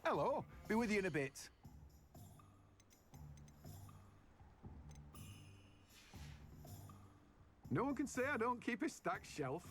Hello, be with you in a bit. No one can say I don't keep a stacked shelf.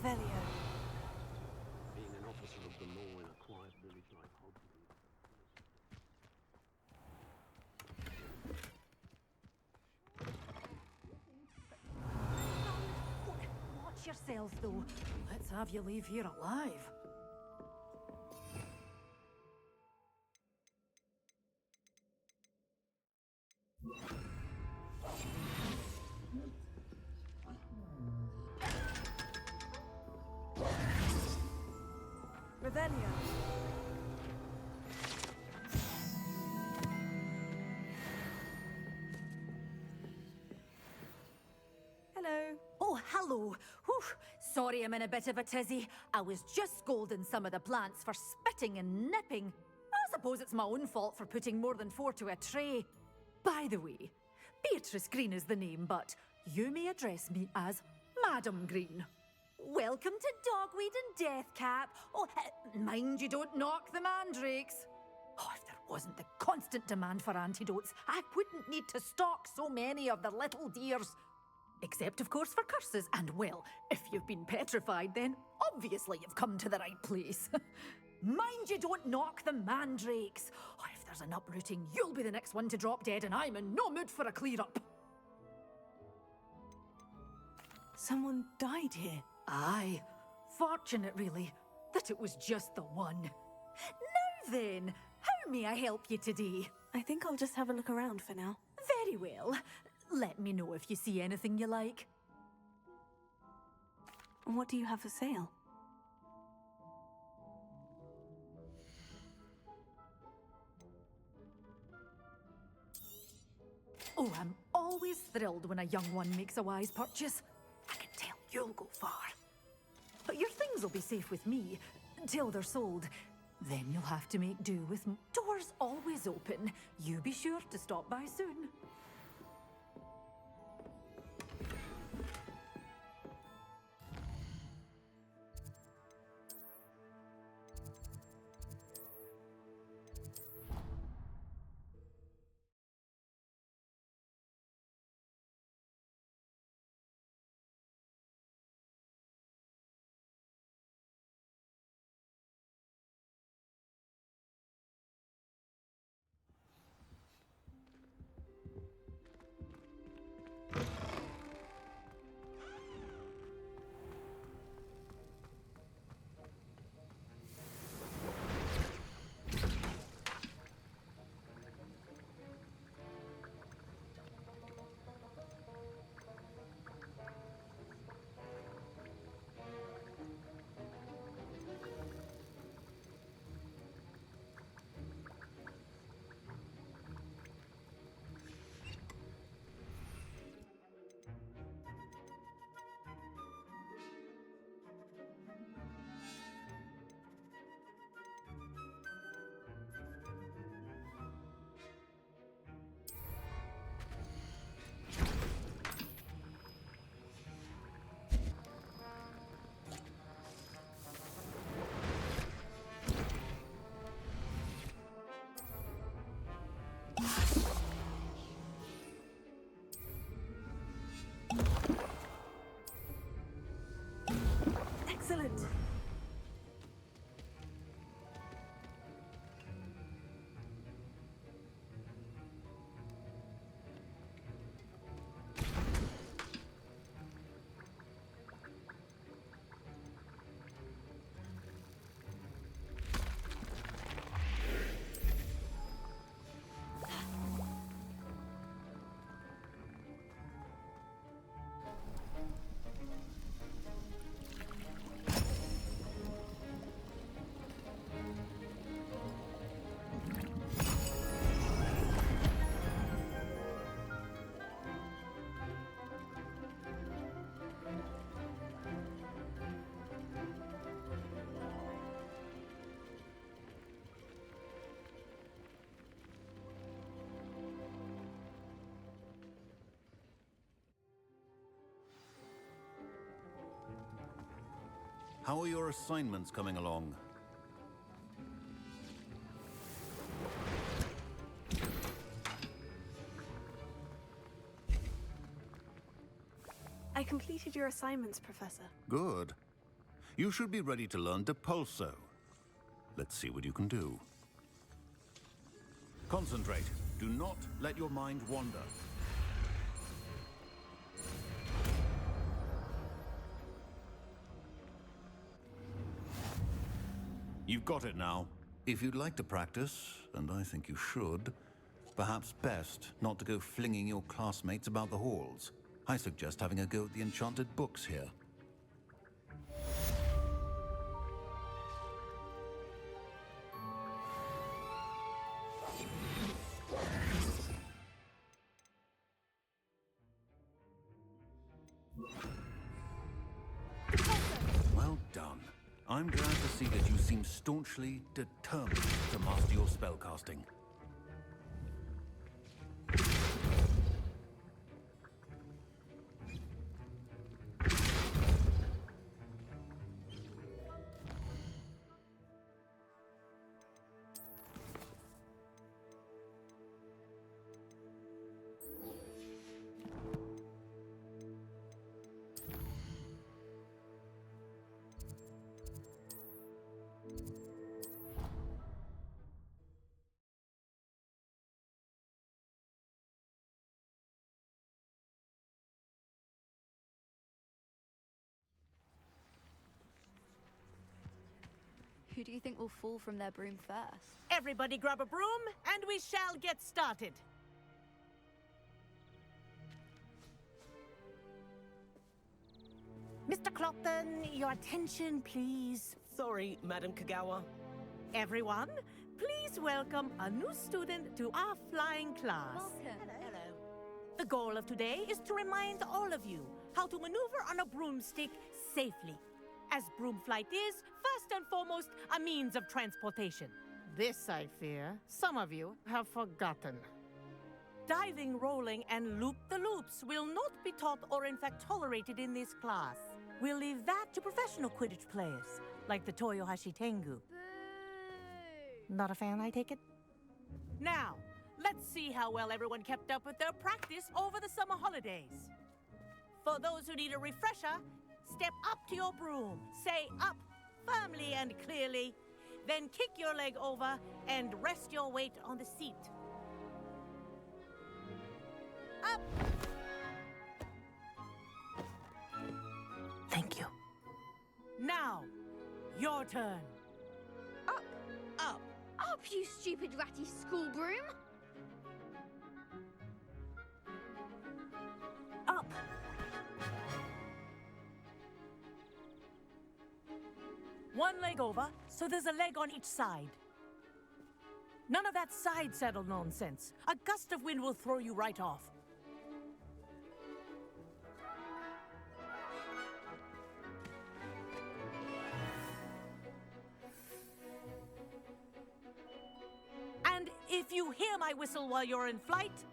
Revelio. Being an officer of the law in a quiet village like Hogwarts. Watch yourselves, though. Let's have you leave here alive. Revelio. Hello. Oh, hello. Whew. Sorry I'm in a bit of a tizzy. I was just scolding some of the plants for spitting and nipping. I suppose it's my own fault for putting more than 4 to a tray. By the way, Beatrice Green is the name, but you may address me as Madam Green. Welcome to Dogweed and Deathcap. Oh, mind you don't knock the mandrakes. Oh, if there wasn't the constant demand for antidotes, I wouldn't need to stock so many of the little dears. Except, of course, for curses. And, well, if you've been petrified, then obviously you've come to the right place. Mind you don't knock the mandrakes. Oh, if there's an uprooting, you'll be the next one to drop dead, and I'm in no mood for a clear-up. Someone died here. Aye. Fortunate, really, that it was just the one. Now then, how may I help you today? I think I'll just have a look around for now. Very well. Let me know if you see anything you like. What do you have for sale? Oh, I'm always thrilled when a young one makes a wise purchase. I can tell you'll go far. But your things will be safe with me until they're sold. Then you'll have to make do with doors always open. You be sure to stop by soon. How are your assignments coming along? I completed your assignments, Professor. Good. You should be ready to learn Depulso. Let's see what you can do. Concentrate. Do not let your mind wander. You've got it now. If you'd like to practice, and I think you should, perhaps best not to go flinging your classmates about the halls. I suggest having a go at the enchanted books here. Well done. I'm glad to see that you seem staunchly determined to master your spellcasting. Who do you think will fall from their broom first? Everybody grab a broom, and we shall get started. Mr. Clopton, your attention, please. Sorry, Madam Kagawa. Everyone, please welcome a new student to our flying class. Welcome. Hello. The goal of today is to remind all of you how to maneuver on a broomstick safely, as broom flight is, first and foremost, a means of transportation. This, I fear, some of you have forgotten. Diving, rolling, and loop-the-loops will not be taught or in fact tolerated in this class. We'll leave that to professional Quidditch players, like the Toyohashi Tengu. Not a fan, I take it? Now, let's see how well everyone kept up with their practice over the summer holidays. For those who need a refresher, step up to your broom, say up firmly and clearly, then kick your leg over and rest your weight on the seat. Up! Thank you. Now, your turn. Up! Up! Up, you stupid ratty school broom! Up! One leg over, so there's a leg on each side. None of that side saddle nonsense. A gust of wind will throw you right off. And if you hear my whistle while you're in flight,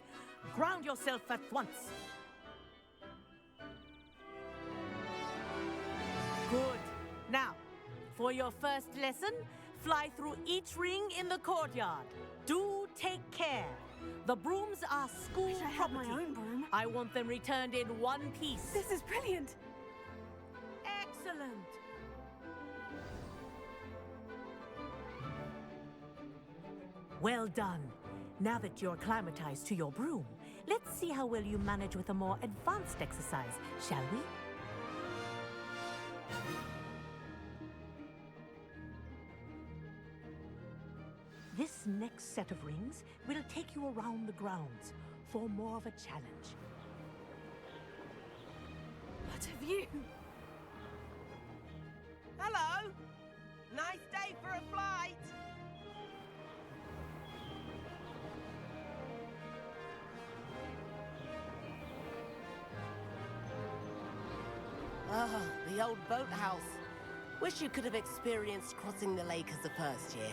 ground yourself at once. Good. Now, for your first lesson, fly through each ring in the courtyard. Do take care. The brooms are school Wish I had property. my own broom. I want them returned in one piece. This is brilliant! Excellent. Well done. Now that you're acclimatized to your broom, let's see how well you manage with a more advanced exercise, shall we? This next set of rings will take you around the grounds for more of a challenge. What have you? Hello! Nice day for a flight! Ah, the old boathouse. Wish you could have experienced crossing the lake as a first year.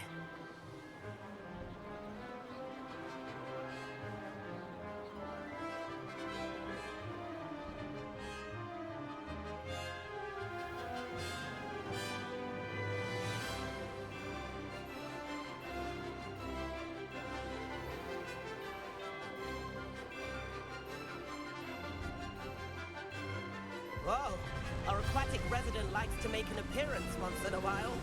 Whoa, our aquatic resident likes to make an appearance once in a while.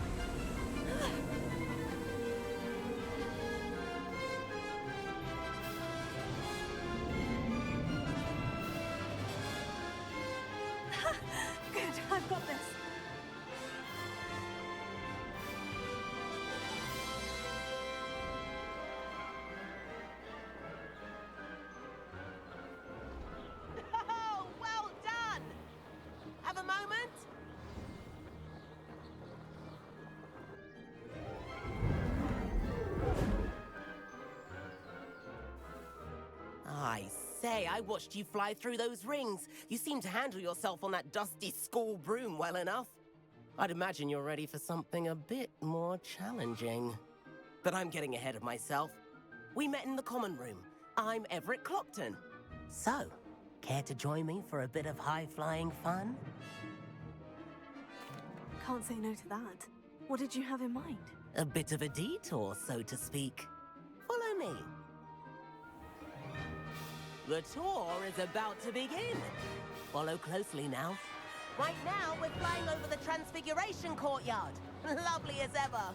Good, I've got this. Oh, well done! Have a moment? I say, I watched you fly through those rings. You seem to handle yourself on that dusty school broom well enough. I'd imagine you're ready for something a bit more challenging. But I'm getting ahead of myself. We met in the common room. I'm Everett Clopton. So, care to join me for a bit of high-flying fun? Can't say no to that. What did you have in mind? A bit of a detour, so to speak. Follow me. The tour is about to begin. Follow closely now. Right now, we're flying over the Transfiguration Courtyard. Lovely as ever.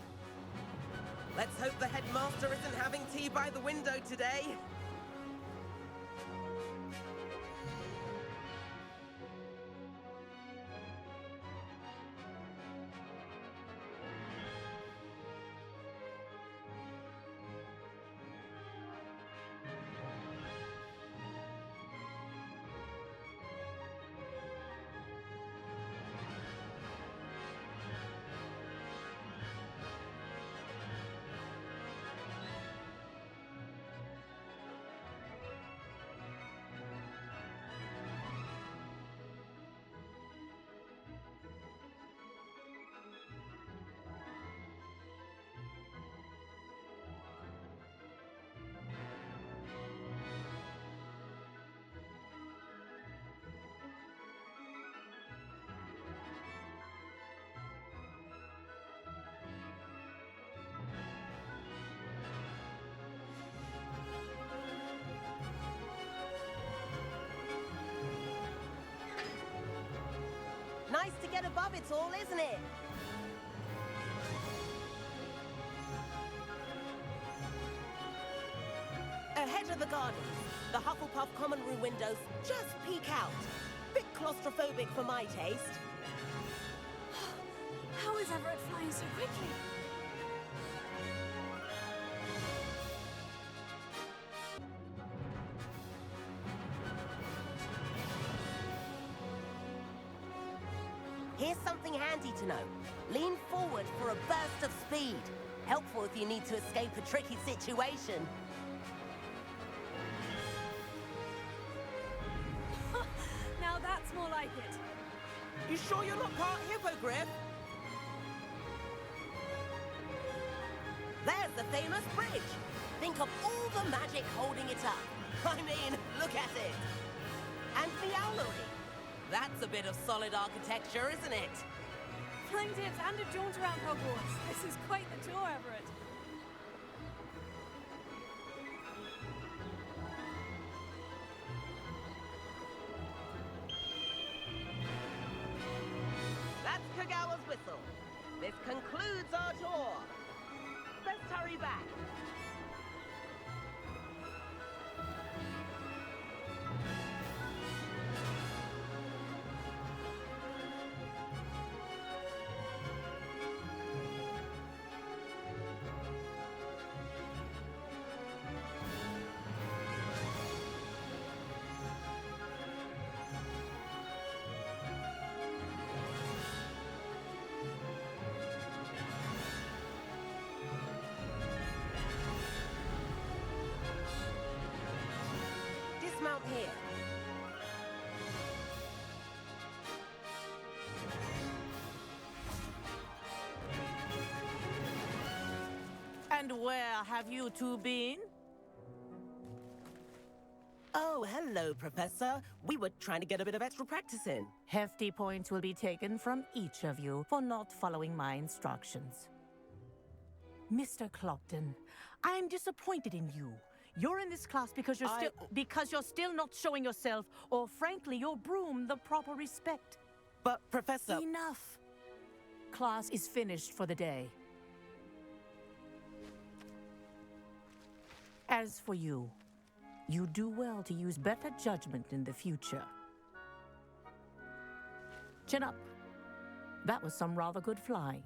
Let's hope the headmaster isn't having tea by the window today. Nice to get above it all, isn't it? Ahead of the gardens, the Hufflepuff common room windows just peek out. Bit claustrophobic for my taste. How is Everett flying so quickly? Here's something handy to know. Lean forward for a burst of speed. Helpful if you need to escape a tricky situation. Now that's more like it. You sure you're not part hippogriff? There's the famous bridge. Think of all the magic holding it up. I mean, look at it. And the owlery. That's a bit of solid architecture, isn't it? Flying dips and a jaunt around Hogwarts. This is quite the tour, Everett. That's Kagawa's whistle. This concludes our tour. Let's hurry back. Dismount here. And where have you two been? Oh, hello, Professor. We were trying to get a bit of extra practice in. Hefty points will be taken from each of you for not following my instructions. Mr. Clopton, I'm disappointed in you. You're in this class because you're still not showing yourself, or frankly, your broom the proper respect. But, Professor... Enough. Class is finished for the day. As for you, you do well to use better judgment in the future. Chin up. That was some rather good flying.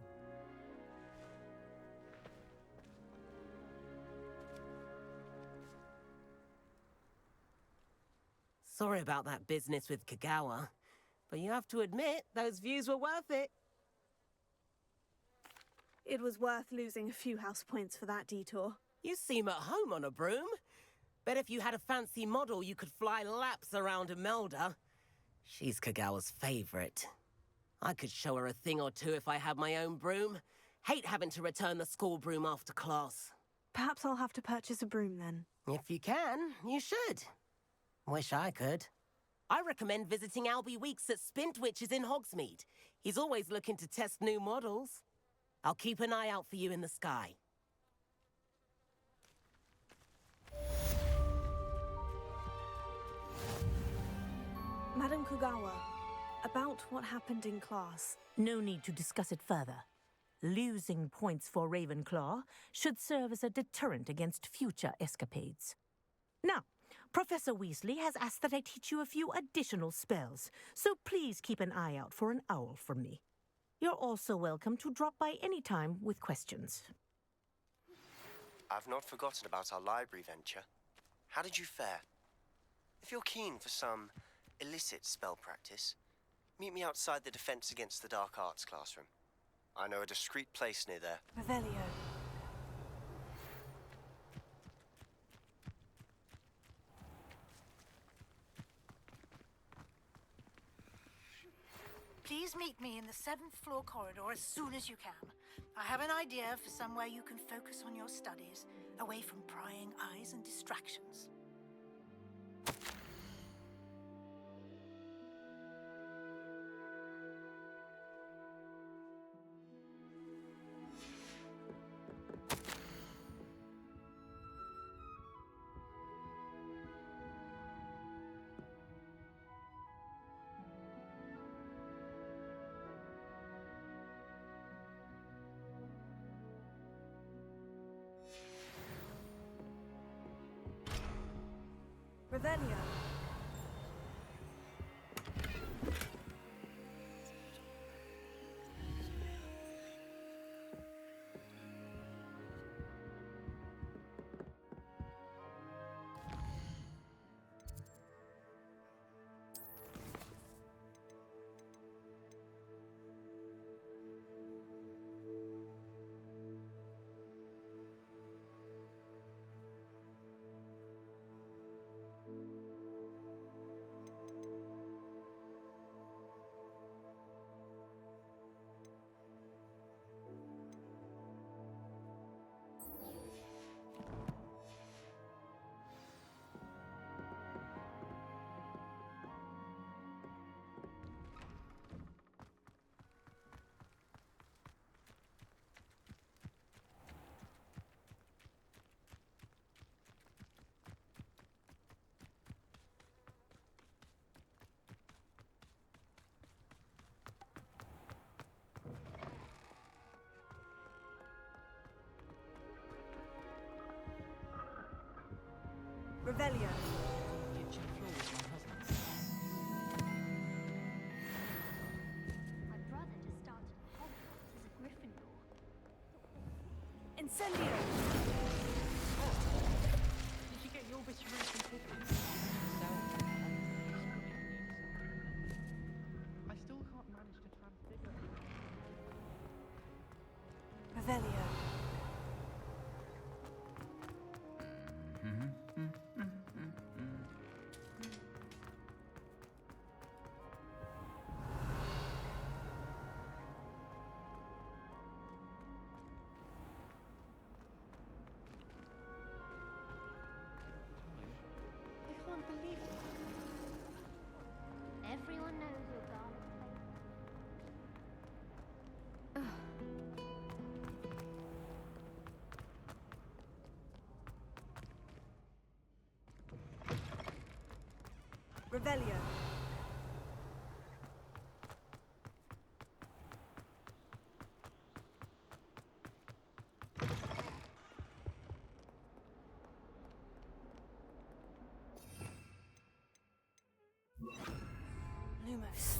Sorry about that business with Kagawa, but you have to admit, those views were worth it. It was worth losing a few house points for that detour. You seem at home on a broom. Bet if you had a fancy model, you could fly laps around Imelda. She's Kagawa's favorite. I could show her a thing or two if I had my own broom. Hate having to return the school broom after class. Perhaps I'll have to purchase a broom then. If you can, you should. Wish I could. I recommend visiting Albie Weeks at Spintwitches in Hogsmeade. He's always looking to test new models. I'll keep an eye out for you in the sky. Madam Kugawa, about what happened in class. No need to discuss it further. Losing points for Ravenclaw should serve as a deterrent against future escapades. Now, Professor Weasley has asked that I teach you a few additional spells, so please keep an eye out for an owl from me. You're also welcome to drop by any time with questions. I've not forgotten about our library venture. How did you fare? If you're keen for some illicit spell practice, meet me outside the Defense Against the Dark Arts classroom. I know a discreet place near there. Revelio. Please meet me in the 7th floor corridor as soon as you can. I have an idea for somewhere you can focus on your studies, away from prying eyes and distractions. Revelio. Revelio. Kitchen floor is my husband's. My brother just started Hogwarts as a Gryffindor. Incendio. Did you get your distribution tickets? I still can't manage to transfigure. Revelio. I can't believe it. Everyone knows your garlic Revelio. Lumos.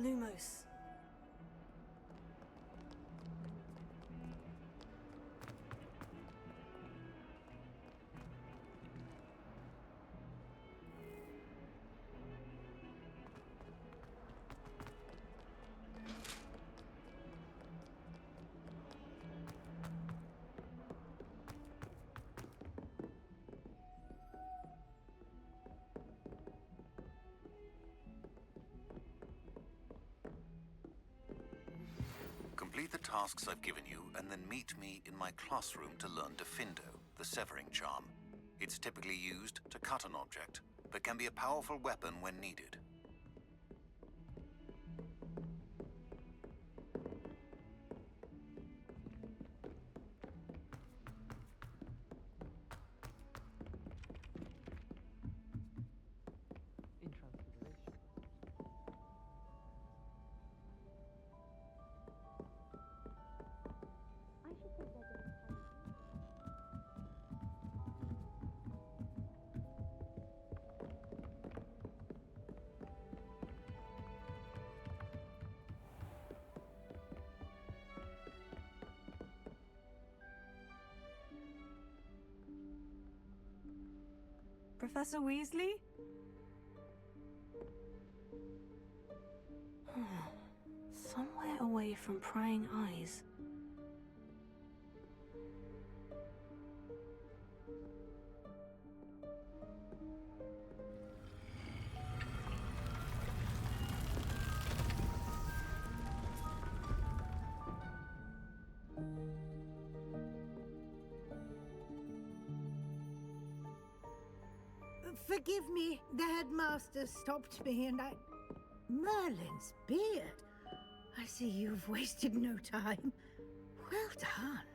Lumos. Complete the tasks I've given you, and then meet me in my classroom to learn Defindo, the severing charm. It's typically used to cut an object, but can be a powerful weapon when needed. In Transfiguration. I should think they're going to tell you. Professor Weasley? Somewhere away from prying eyes. Forgive me, the headmaster stopped me and I... Merlin's beard. I see you've wasted no time. Well done.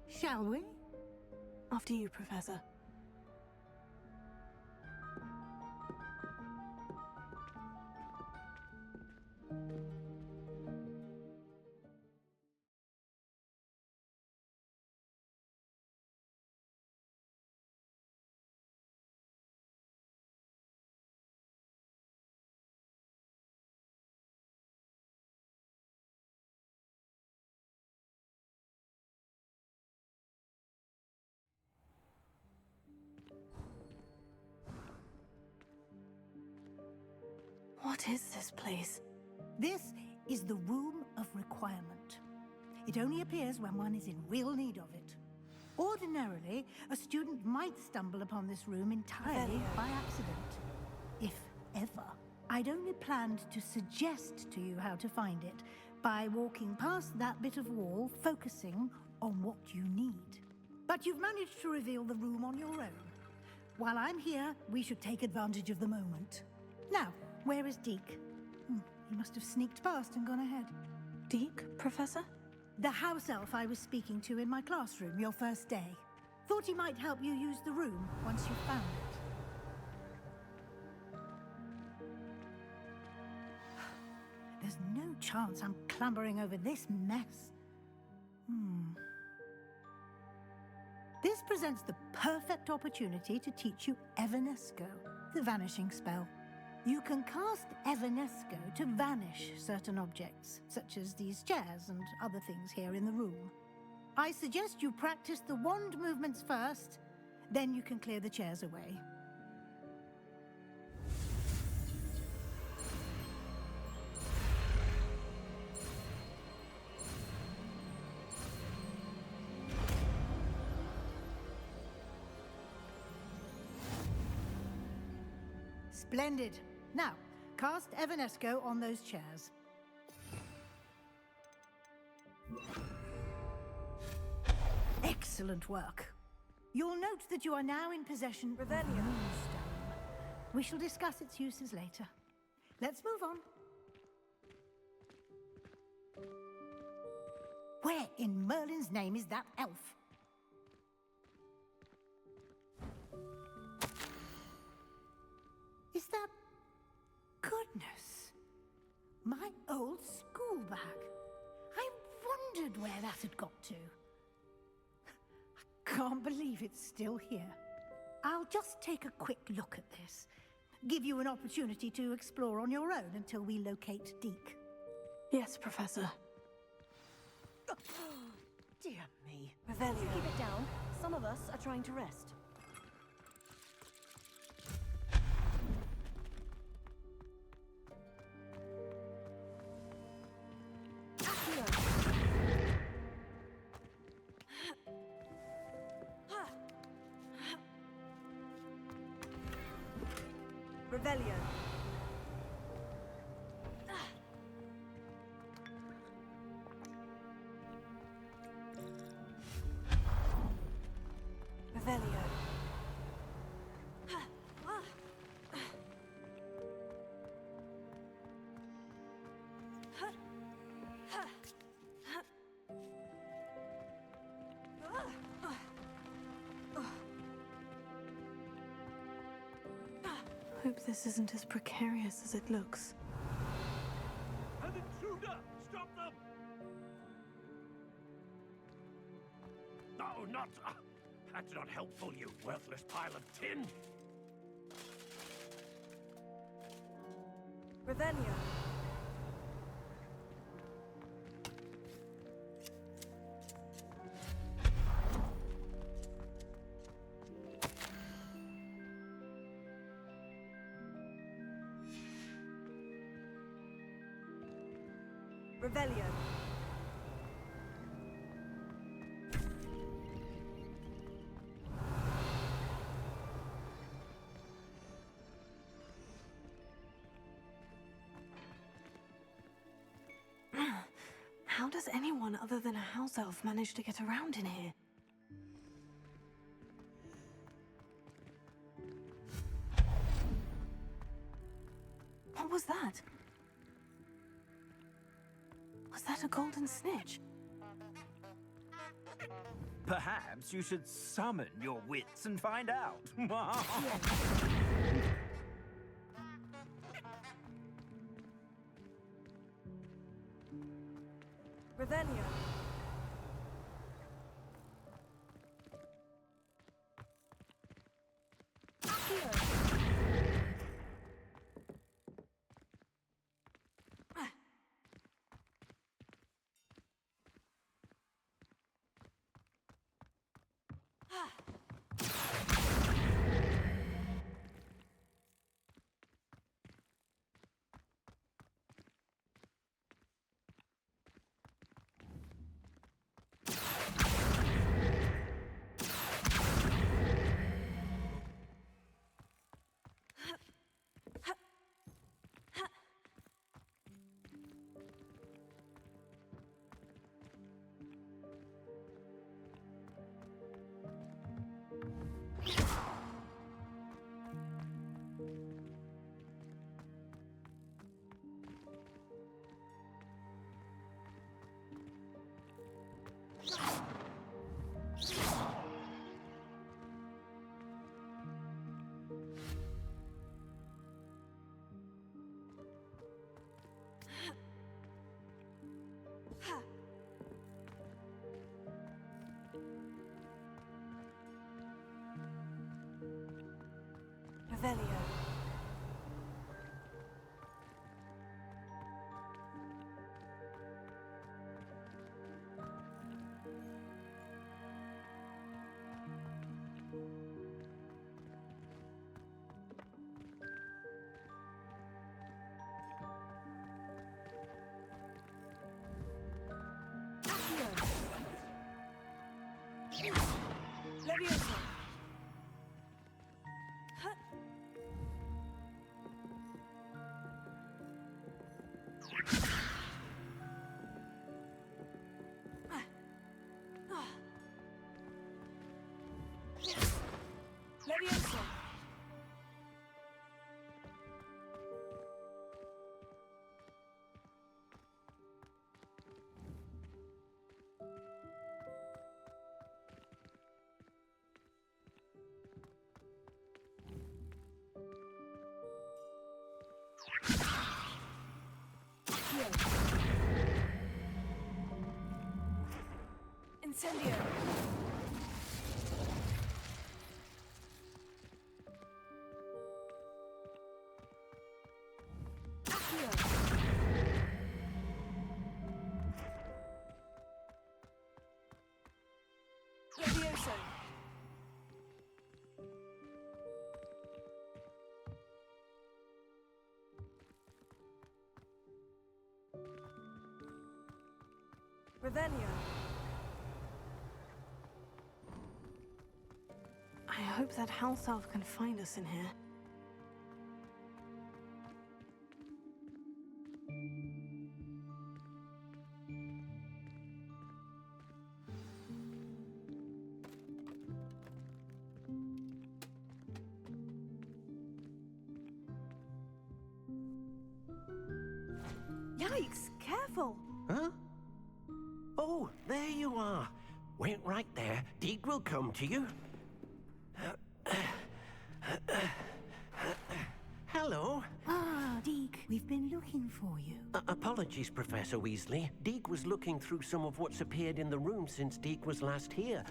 Shall we? After you, Professor. What is this place? This is the Room of Requirement. It only appears when one is in real need of it. Ordinarily, a student might stumble upon this room entirely by accident. If ever. I'd only planned to suggest to you how to find it by walking past that bit of wall, focusing on what you need. But you've managed to reveal the room on your own. While I'm here, we should take advantage of the moment. Now, where is Deke? He must have sneaked past and gone ahead. Deke, Professor? The house elf I was speaking to in my classroom your first day. Thought he might help you use the room once you found it. There's no chance I'm clambering over this mess. This presents the perfect opportunity to teach you Evanesco, the vanishing spell. You can cast Evanesco to vanish certain objects, such as these chairs and other things here in the room. I suggest you practice the wand movements first, then you can clear the chairs away. Splendid. Now, cast Evanesco on those chairs. Excellent work. You'll note that you are now in possession of Moonstone. We shall discuss its uses later. Let's move on. Where in Merlin's name is that elf? Is that... Goodness. My old school bag. I wondered where that had got to. I can't believe it's still here. I'll just take a quick look at this. Give you an opportunity to explore on your own until we locate Deke. Yes, Professor. Dear me. Revelio. Keep it down. Some of us are trying to rest. Revelio. Revelio. Hope this isn't as precarious as it looks. An intruder! Stop them! No, not... that's not helpful, you worthless pile of tin! Revelio. Revelio. How does anyone other than a house elf manage to get around in here? What was that? Was that a golden snitch? Perhaps you should summon your wits and find out. Revelio. Revelio. Leviosa. Huh. Leviosa. Incendio. Accio. Levioso. Revelio. I hope that house elf can find us in here. Yikes! Careful! Huh? Oh, there you are. Wait right there. Deek will come to you. Hello. Ah, Deke, we've been looking for you. Apologies, Professor Weasley. Deek was looking through some of what's appeared in the room since Deek was last here.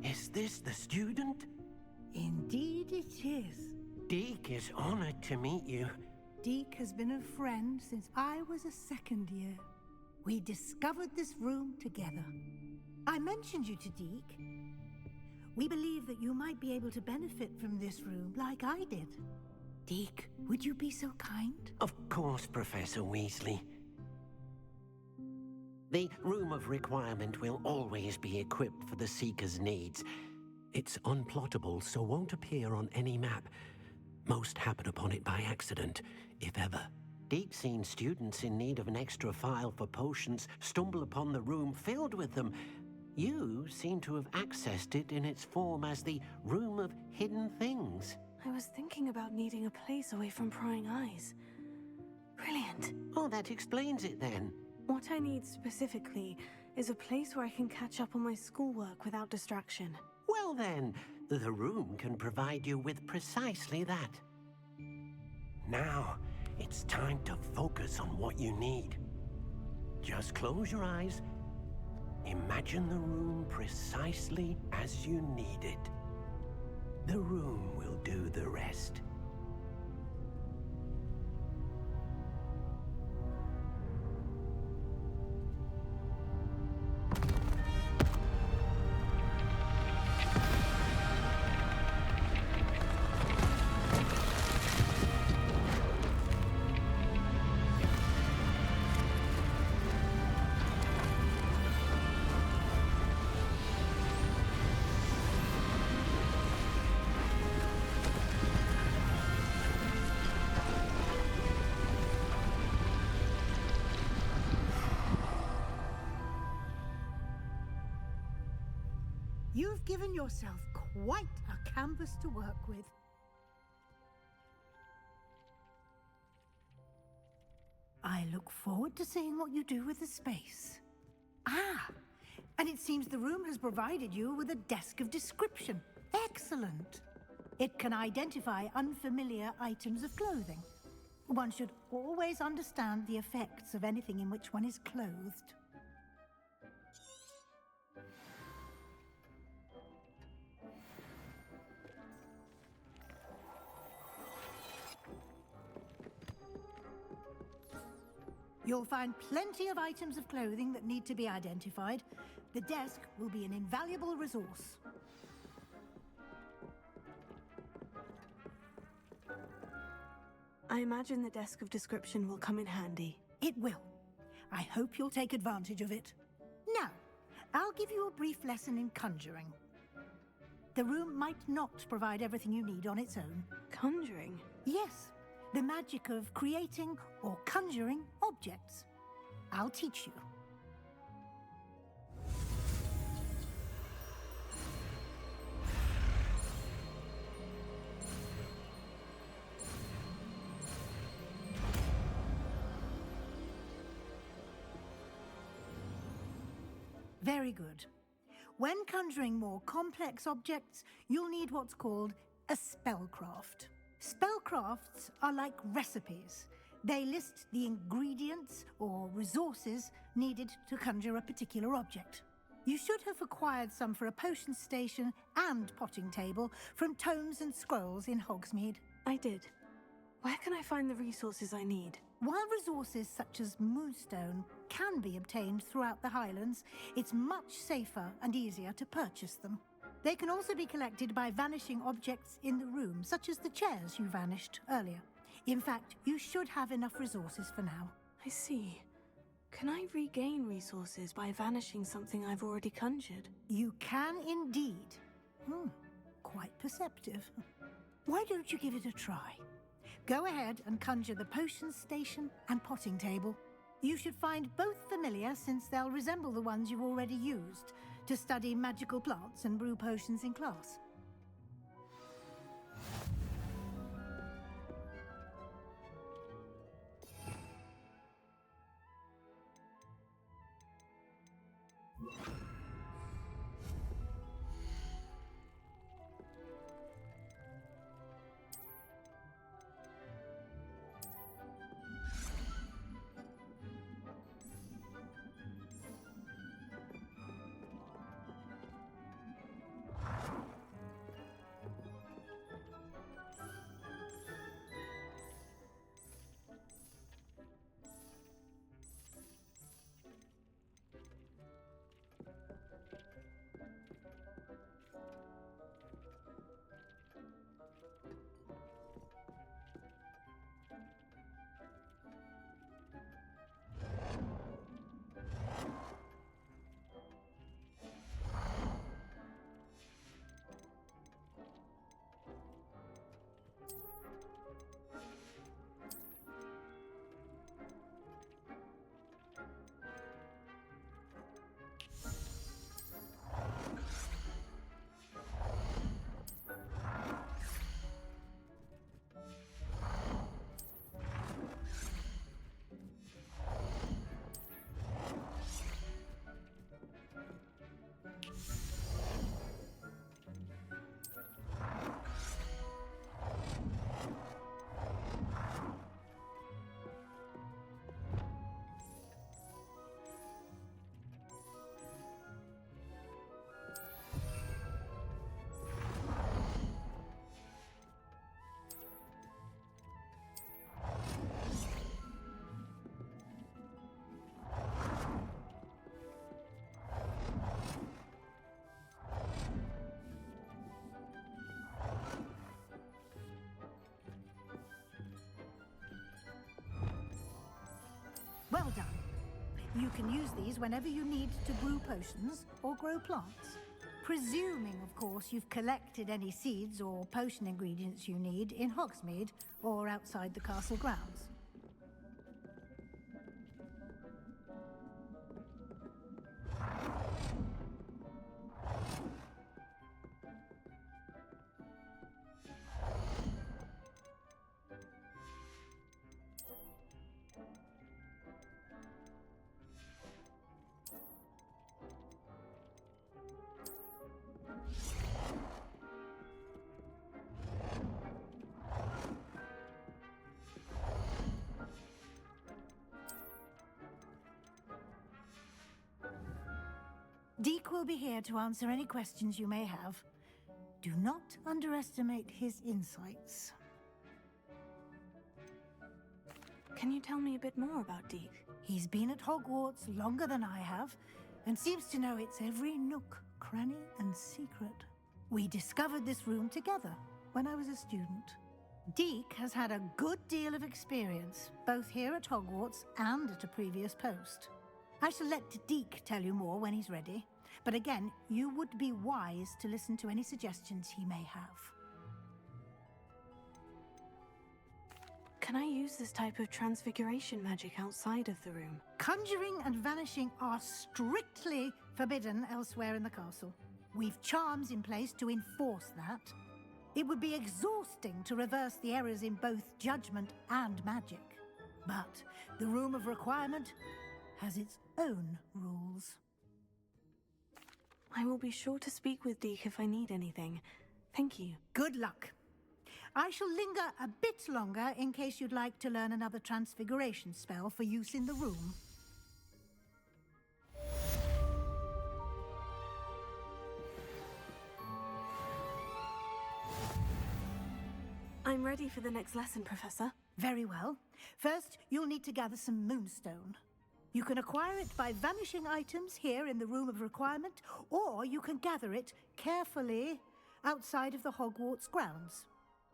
Is this the student? Indeed it is. Deek is honored to meet you. Deke has been a friend since I was a second year. We discovered this room together. I mentioned you to Deke. We believe that you might be able to benefit from this room like I did. Deke, would you be so kind? Of course, Professor Weasley. The Room of Requirement will always be equipped for the Seeker's needs. It's unplottable, so won't appear on any map. Most happen upon it by accident, if ever. Deke's seen students in need of an extra file for potions stumble upon the room filled with them. You seem to have accessed it in its form as the Room of Hidden Things. I was thinking about needing a place away from prying eyes. Brilliant. Oh, that explains it then. What I need specifically is a place where I can catch up on my schoolwork without distraction. Well then, the room can provide you with precisely that. Now, it's time to focus on what you need. Just close your eyes. Imagine the room precisely as you need it. The room will do the rest. You've given yourself quite a canvas to work with. I look forward to seeing what you do with the space. Ah, and it seems the room has provided you with a desk of description. Excellent. It can identify unfamiliar items of clothing. One should always understand the effects of anything in which one is clothed. You'll find plenty of items of clothing that need to be identified. The desk will be an invaluable resource. I imagine the desk of description will come in handy. It will. I hope you'll take advantage of it. Now, I'll give you a brief lesson in conjuring. The room might not provide everything you need on its own. Conjuring? Yes, the magic of creating or conjuring objects. I'll teach you. Very good. When conjuring more complex objects, you'll need what's called a spellcraft. Spellcrafts are like recipes. They list the ingredients or resources needed to conjure a particular object. You should have acquired some for a potion station and potting table from tomes and scrolls in Hogsmeade. I did. Where can I find the resources I need? While resources such as moonstone can be obtained throughout the Highlands, it's much safer and easier to purchase them. They can also be collected by vanishing objects in the room, such as the chairs you vanished earlier. In fact, you should have enough resources for now. I see. Can I regain resources by vanishing something I've already conjured? You can indeed. Quite perceptive. Why don't you give it a try? Go ahead and conjure the potion station and potting table. You should find both familiar, since they'll resemble the ones you've already used to study magical plants and brew potions in class. Well done. You can use these whenever you need to brew potions or grow plants. Presuming, of course, you've collected any seeds or potion ingredients you need in Hogsmeade or outside the castle grounds. Deke will be here to answer any questions you may have. Do not underestimate his insights. Can you tell me a bit more about Deke? He's been at Hogwarts longer than I have, and seems to know its every nook, cranny, and secret. We discovered this room together when I was a student. Deke has had a good deal of experience, both here at Hogwarts and at a previous post. I shall let Deke tell you more when he's ready, but again, you would be wise to listen to any suggestions he may have. Can I use this type of transfiguration magic outside of the room? Conjuring and vanishing are strictly forbidden elsewhere in the castle. We've charms in place to enforce that. It would be exhausting to reverse the errors in both judgment and magic. But the Room of Requirement has its own rules. I will be sure to speak with Deke if I need anything. Thank you. Good luck. I shall linger a bit longer in case you'd like to learn another transfiguration spell for use in the room. I'm ready for the next lesson, Professor. Very well. First, you'll need to gather some moonstone. You can acquire it by vanishing items here in the Room of Requirement, or you can gather it carefully outside of the Hogwarts grounds.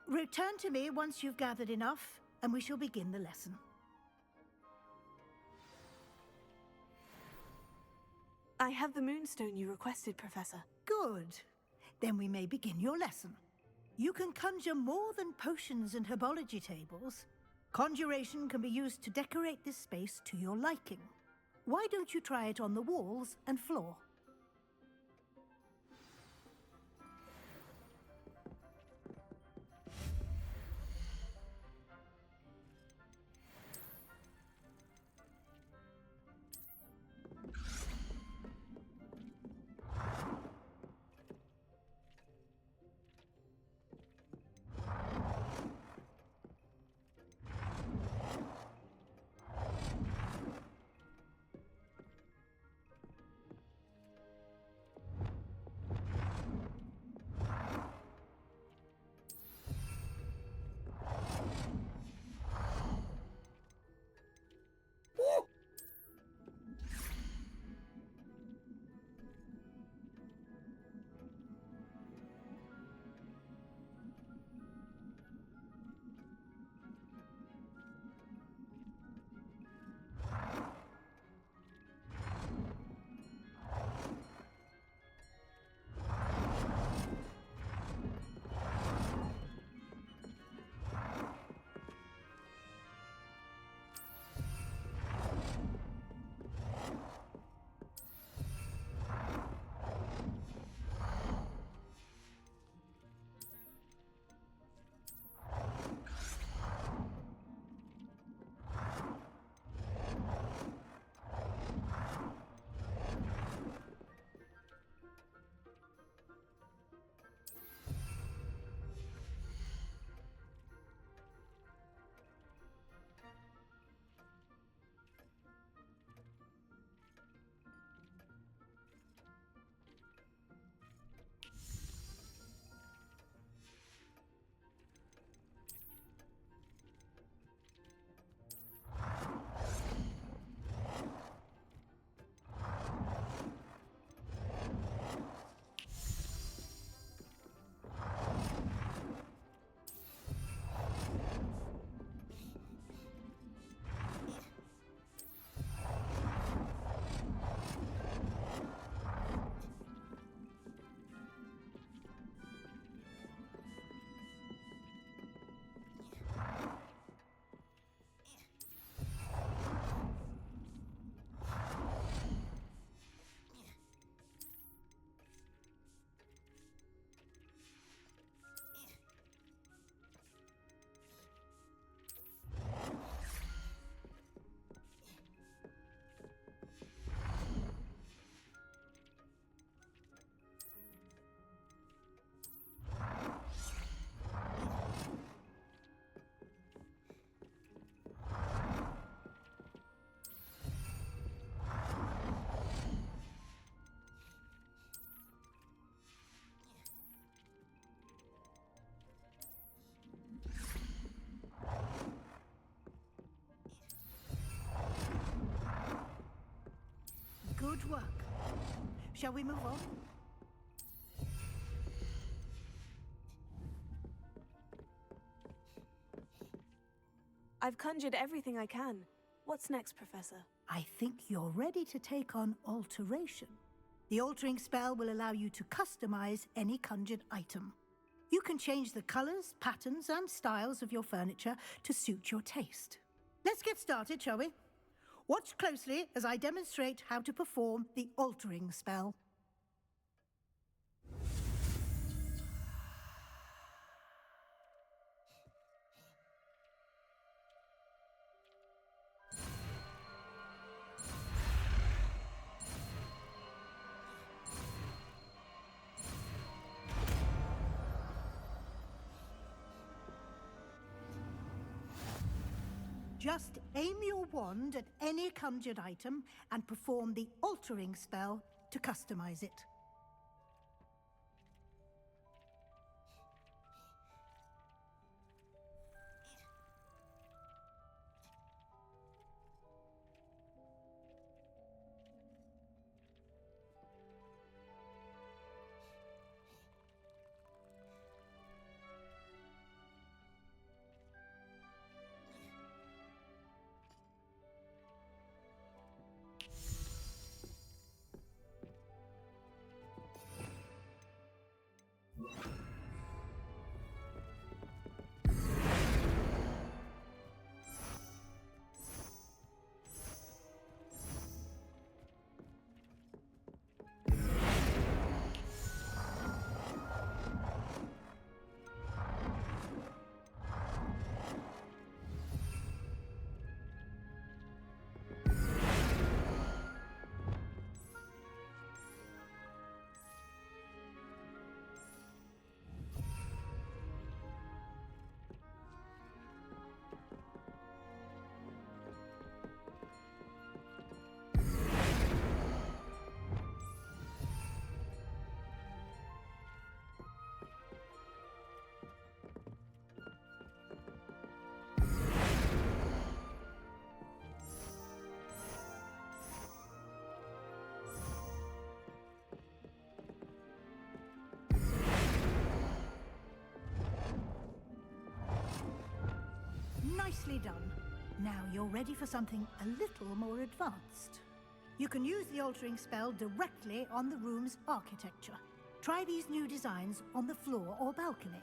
Return to me once you've gathered enough, and we shall begin the lesson. I have the moonstone you requested, Professor. Good. Then we may begin your lesson. You can conjure more than potions and herbology tables. Conjuration can be used to decorate this space to your liking. Why don't you try it on the walls and floor? Excellent work. Shall we move on? I've conjured everything I can. What's next, Professor? I think you're ready to take on alteration. The altering spell will allow you to customize any conjured item. You can change the colors, patterns, and styles of your furniture to suit your taste. Let's get started, shall we? Watch closely as I demonstrate how to perform the altering spell. Just aim your wand at any conjured item and perform the altering spell to customize it. Nicely done. Now you're ready for something a little more advanced. You can use the altering spell directly on the room's architecture. Try these new designs on the floor or balcony.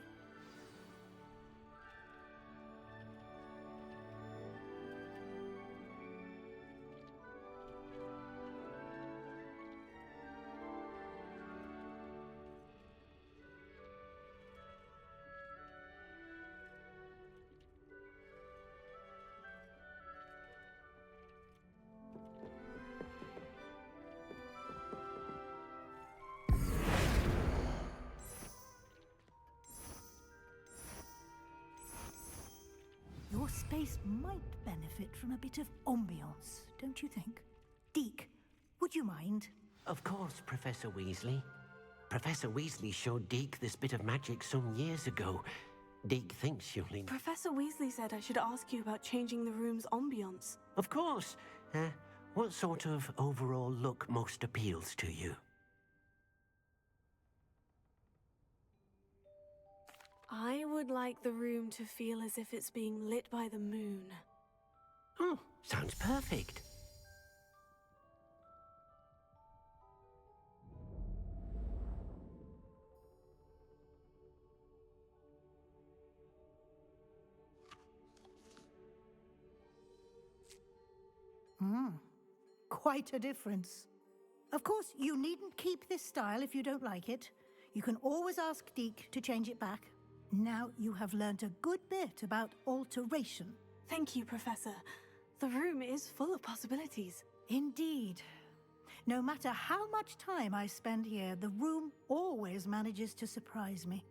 Your space might benefit from a bit of ambiance, don't you think? Deke, would you mind? Of course, Professor Weasley. Professor Weasley showed Deke this bit of magic some years ago. Deke thinks you'll need... Professor Weasley said I should ask you about changing the room's ambiance. Of course. What sort of overall look most appeals to you? I would like the room to feel as if it's being lit by the moon. Oh, sounds perfect. Quite a difference. Of course, you needn't keep this style if you don't like it. You can always ask Deke to change it back. Now you have learned a good bit about alteration. Thank you, Professor. The room is full of possibilities. Indeed. No matter how much time I spend here, the room always manages to surprise me.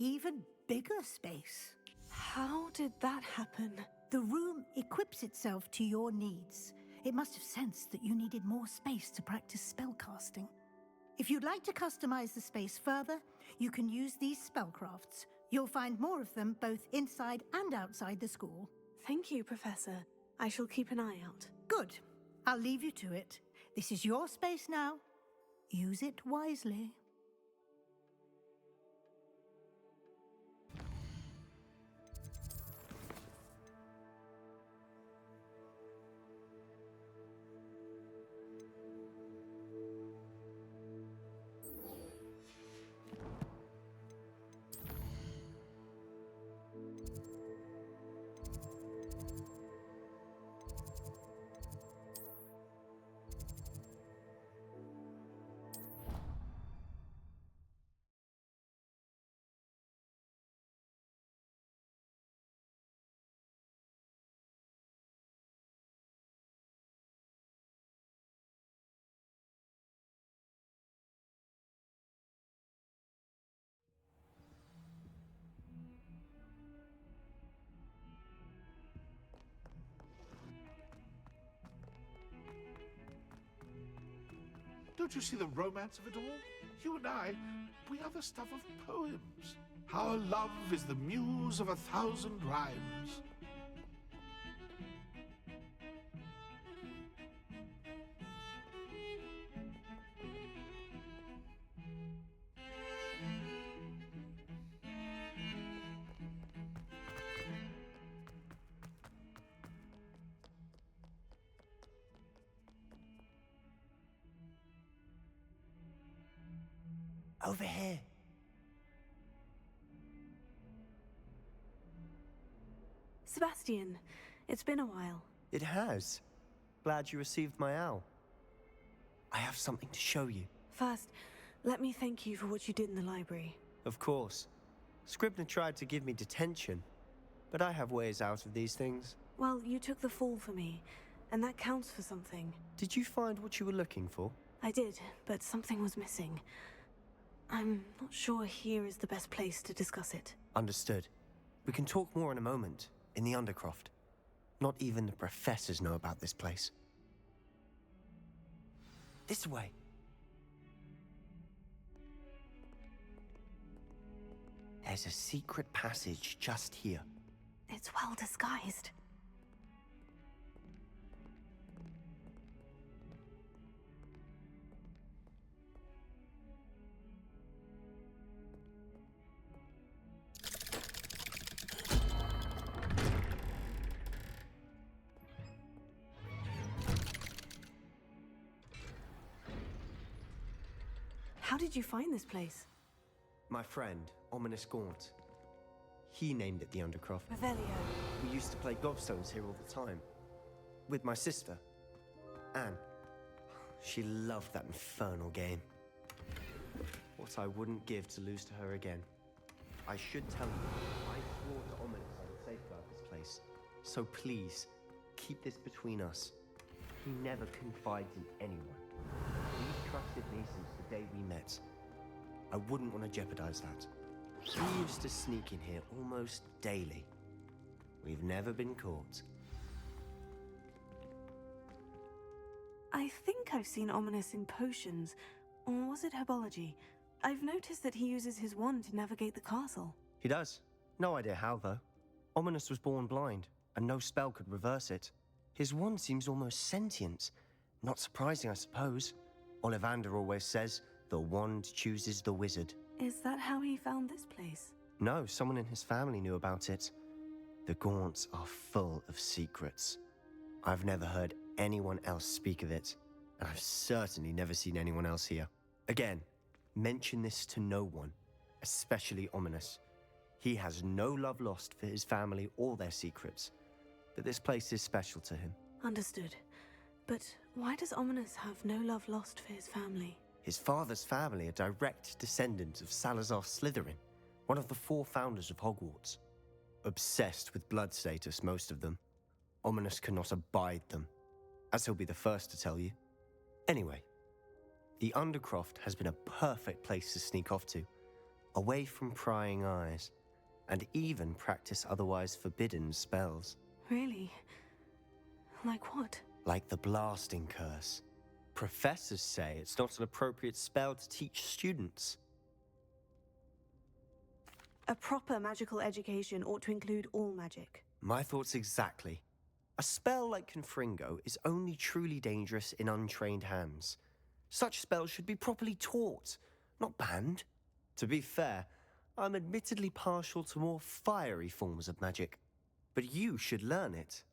even bigger space. How did that happen? The room equips itself to your needs. It must have sensed that you needed more space to practice spellcasting. If you'd like to customize the space further, you can use these spellcrafts. You'll find more of them both inside and outside the school. Thank you, Professor. I shall keep an eye out. Good. I'll leave you to it. This is your space now. Use it wisely. Don't you see the romance of it all? You and I, we are the stuff of poems. Our love is the muse of 1,000 rhymes. Over here. Sebastian, it's been a while. It has. Glad you received my owl. I have something to show you. First, let me thank you for what you did in the library. Of course. Scribner tried to give me detention, but I have ways out of these things. Well, you took the fall for me, and that counts for something. Did you find what you were looking for? I did, but something was missing. I'm not sure here is the best place to discuss it. Understood. We can talk more in a moment, in the Undercroft. Not even the professors know about this place. This way. There's a secret passage just here. It's well disguised. How did you find this place? My friend, Ominous Gaunt. He named it the Undercroft. Revelio. We used to play gobstones here all the time. With my sister, Anne. She loved that infernal game. What I wouldn't give to lose to her again. I should tell you, I swore to Ominous I would safeguard this place. So please, keep this between us. He never confides in anyone. He's trusted me since the day we met. I wouldn't want to jeopardize that. He used to sneak in here almost daily. We've never been caught. I think I've seen Ominous in potions. Or was it herbology? I've noticed that he uses his wand to navigate the castle. He does. No idea how, though. Ominous was born blind, and no spell could reverse it. His wand seems almost sentient. Not surprising, I suppose. Ollivander always says, the wand chooses the wizard. Is that how he found this place? No, someone in his family knew about it. The Gaunts are full of secrets. I've never heard anyone else speak of it, and I've certainly never seen anyone else here. Again, mention this to no one, especially Ominous. He has no love lost for his family or their secrets, but this place is special to him. Understood. But why does Ominous have no love lost for his family? His father's family are direct descendants of Salazar Slytherin, one of the 4 founders of Hogwarts. Obsessed with blood status, most of them. Ominous cannot abide them, as he'll be the first to tell you. Anyway, the Undercroft has been a perfect place to sneak off to. away from prying eyes, and even practice otherwise forbidden spells. Really? Like what? Like the blasting curse. Professors say it's not an appropriate spell to teach students. A proper magical education ought to include all magic. My thoughts exactly. A spell like Confringo is only truly dangerous in untrained hands. Such spells should be properly taught, not banned. To be fair, I'm admittedly partial to more fiery forms of magic. But you should learn it.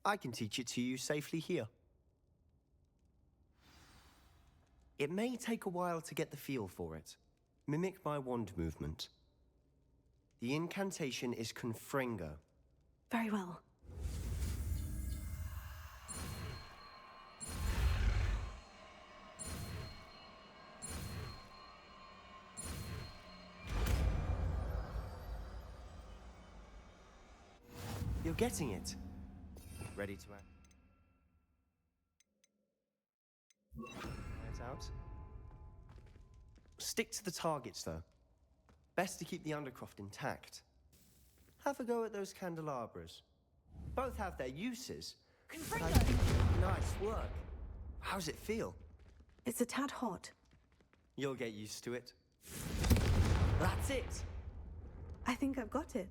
I can teach it to you safely here. It may take a while to get the feel for it. Mimic my wand movement. The incantation is Confringo. Very well. You're getting it. Ready to act? Hands out. Stick to the targets, though. Best to keep the undercroft intact. Have a go at those candelabras. Both have their uses. But I think nice work. How's it feel? It's a tad hot. You'll get used to it. That's it. I think I've got it.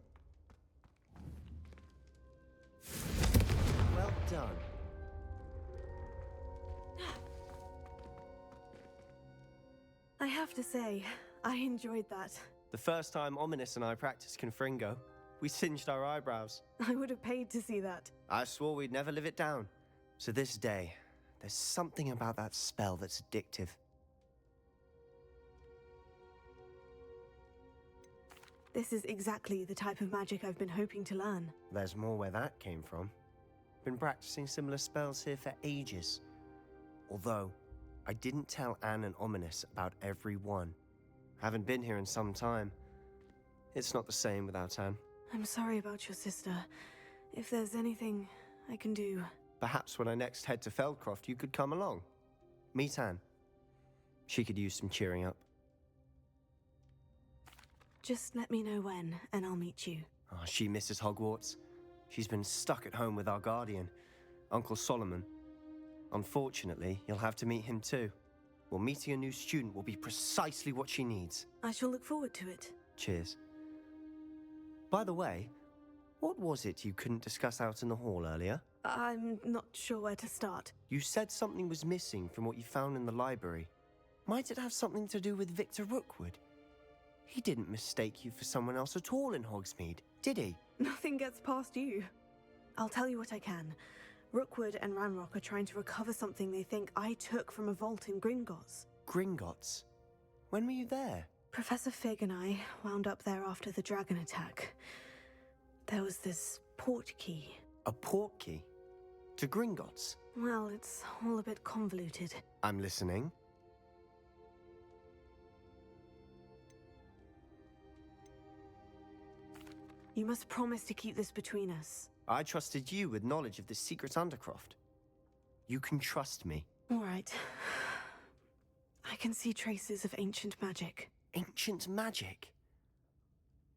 Well done. I have to say, I enjoyed that. The first time Ominous and I practiced Confringo, we singed our eyebrows. I would have paid to see that. I swore we'd never live it down. So this day, there's something about that spell that's addictive. This is exactly the type of magic I've been hoping to learn. There's more where that came from. Been practicing similar spells here for ages. Although, I didn't tell Anne and Ominous about every one. Haven't been here in some time. It's not the same without Anne. I'm sorry about your sister. If there's anything I can do... Perhaps when I next head to Feldcroft, you could come along. Meet Anne. She could use some cheering up. Just let me know when, and I'll meet you. Oh, she misses Hogwarts. She's been stuck at home with our guardian, Uncle Solomon. Unfortunately, you'll have to meet him too. Well, meeting a new student will be precisely what she needs. I shall look forward to it. Cheers. By the way, what was it you couldn't discuss out in the hall earlier? I'm not sure where to start. You said something was missing from what you found in the library. Might it have something to do with Victor Rookwood? He didn't mistake you for someone else at all in Hogsmeade, did he? Nothing gets past you. I'll tell you what I can. Rookwood and Ranrock are trying to recover something they think I took from a vault in Gringotts. Gringotts? When were you there? Professor Fig and I wound up there after the dragon attack. There was this port key. A port key? To Gringotts? Well, it's all a bit convoluted. I'm listening. You must promise to keep this between us. I trusted you with knowledge of the secret Undercroft. You can trust me. All right. I can see traces of ancient magic. Ancient magic?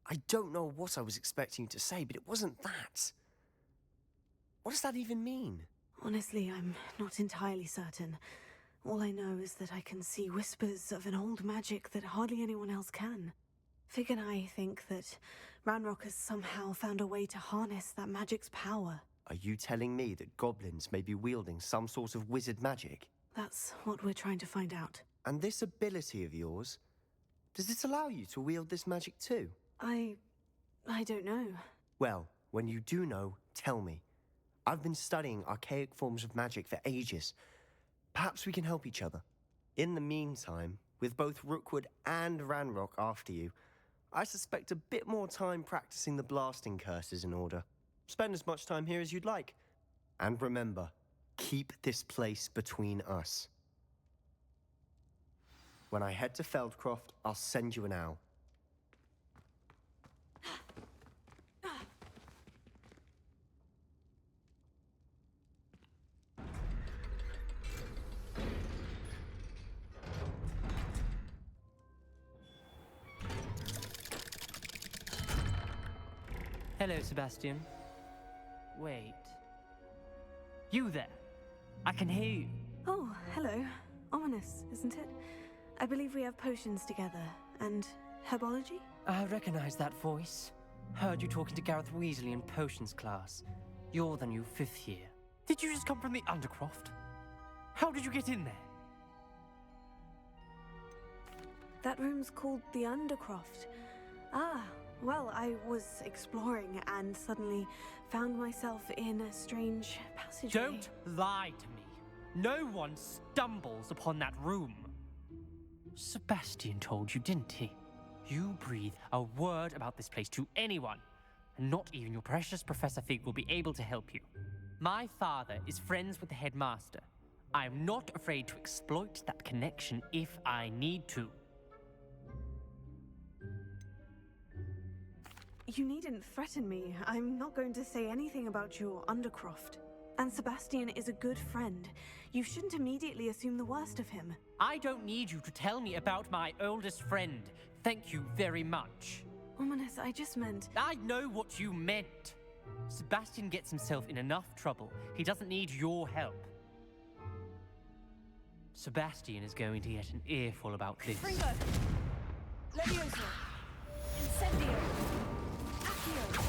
I don't know what I was expecting you to say, but it wasn't that. What does that even mean? Honestly, I'm not entirely certain. All I know is that I can see whispers of an old magic that hardly anyone else can. Fig and I think that Ranrock has somehow found a way to harness that magic's power. Are you telling me that goblins may be wielding some sort of wizard magic? That's what we're trying to find out. And this ability of yours, does it allow you to wield this magic too? I don't know. Well, when you do know, tell me. I've been studying archaic forms of magic for ages. Perhaps we can help each other. In the meantime, with both Rookwood and Ranrock after you, I suspect a bit more time practicing the blasting curse is in order. Spend as much time here as you'd like. And remember, keep this place between us. When I head to Feldcroft, I'll send you an owl. Hello, Sebastian. Wait. You there? I can hear you. Oh, hello. Ominous, isn't it? I believe we have potions together. And herbology? I recognize that voice. Heard you talking to Gareth Weasley in potions class. You're the new 5th year. Did you just come from the Undercroft? How did you get in there? That room's called the Undercroft. Ah, well, I was exploring and suddenly found myself in a strange passageway. Don't lie to me. No one stumbles upon that room. Sebastian told you, didn't he? You breathe a word about this place to anyone, and not even your precious Professor Fig will be able to help you. My father is friends with the headmaster. I am not afraid to exploit that connection if I need to. You needn't threaten me. I'm not going to say anything about your Undercroft. And Sebastian is a good friend. You shouldn't immediately assume the worst of him. I don't need you to tell me about my oldest friend. Thank you very much. Ominous, I just meant... I know what you meant. Sebastian gets himself in enough trouble. He doesn't need your help. Sebastian is going to get an earful about this. Fringo! Leviosa! Incendio! Accio!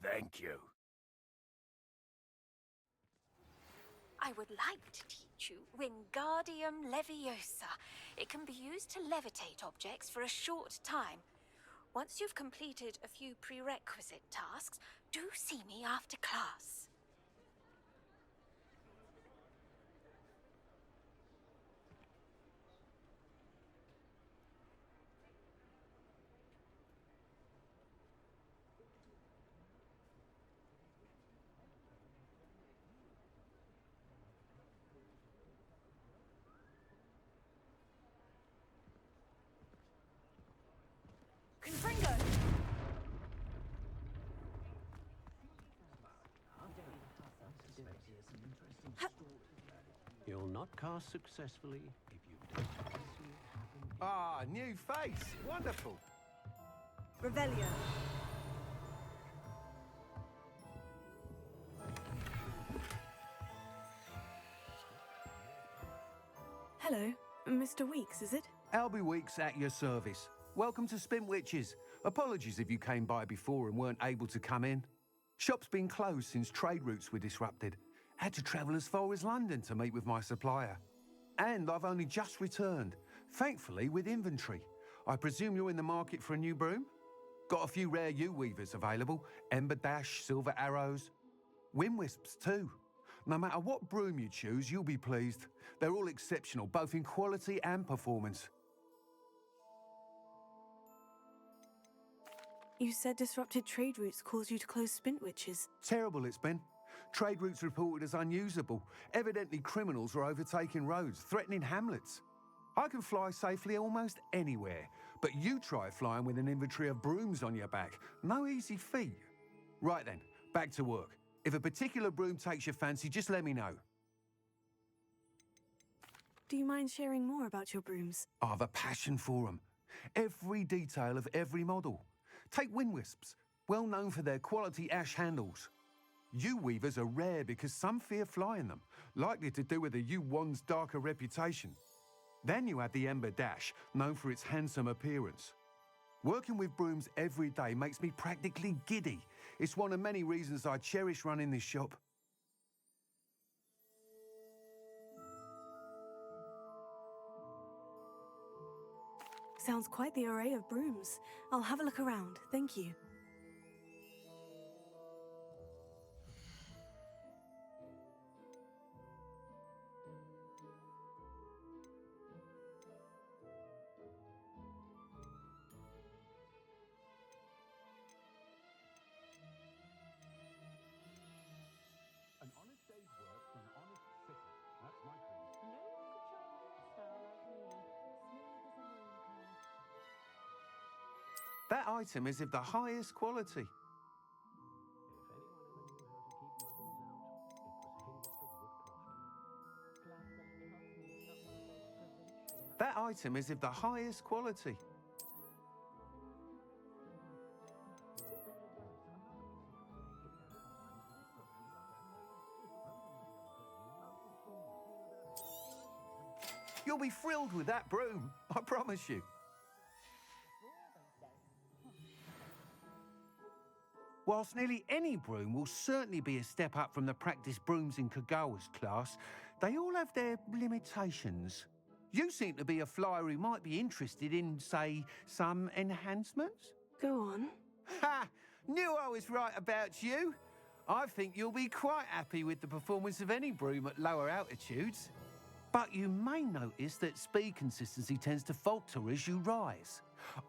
Thank you. I would like to teach you Wingardium Leviosa. It can be used to levitate objects for a short time. Once you've completed a few prerequisite tasks, do see me after class. Confringo! You'll not cast successfully if you don't see it happen. Ah, new face. Wonderful. Revelio! Hello, Mr. Weeks, is it? Albie Weeks at your service. Welcome to Spintwitches. Apologies if you came by before and weren't able to come in. Shop's been closed since trade routes were disrupted. Had to travel as far as London to meet with my supplier. And I've only just returned, thankfully with inventory. I presume you're in the market for a new broom? Got a few rare U-weavers available. Ember Dash, Silver Arrows. Wind Wisps too. No matter what broom you choose, you'll be pleased. They're all exceptional, both in quality and performance. You said disrupted trade routes caused you to close Spintwitches. Terrible it's been. Trade routes reported as unusable. Evidently criminals were overtaking roads, threatening hamlets. I can fly safely almost anywhere, but you try flying with an inventory of brooms on your back. No easy feat. Right then, back to work. If a particular broom takes your fancy, just let me know. Do you mind sharing more about your brooms? I have a passion for them. Every detail of every model. Take Wind Wisps, well known for their quality ash handles. U-weavers are rare because some fear flying them, likely to do with the U-wand's darker reputation. Then you have the Ember Dash, known for its handsome appearance. Working with brooms every day makes me practically giddy. It's one of many reasons I cherish running this shop. sounds quite the array of brooms. I'll have a look around. Thank you. An honest day's work for an honest city. That's my creed. No one could shine a rock star like me. Smooth as a moon curve. That item is of the highest quality. If anyone ever knew how to keep muggles out, it was Hengist of Woodcrofton. Glad they told me it's not one of those provincial. That item is of the highest quality. You'll be thrilled with that broom, I promise you. Whilst nearly any broom will certainly be a step up from the practice brooms in Kagawa's class, they all have their limitations. You seem to be a flyer who might be interested in, say, some enhancements? Go on. Ha! Knew I was right about you. I think you'll be quite happy with the performance of any broom at lower altitudes. But you may notice that speed consistency tends to falter as you rise.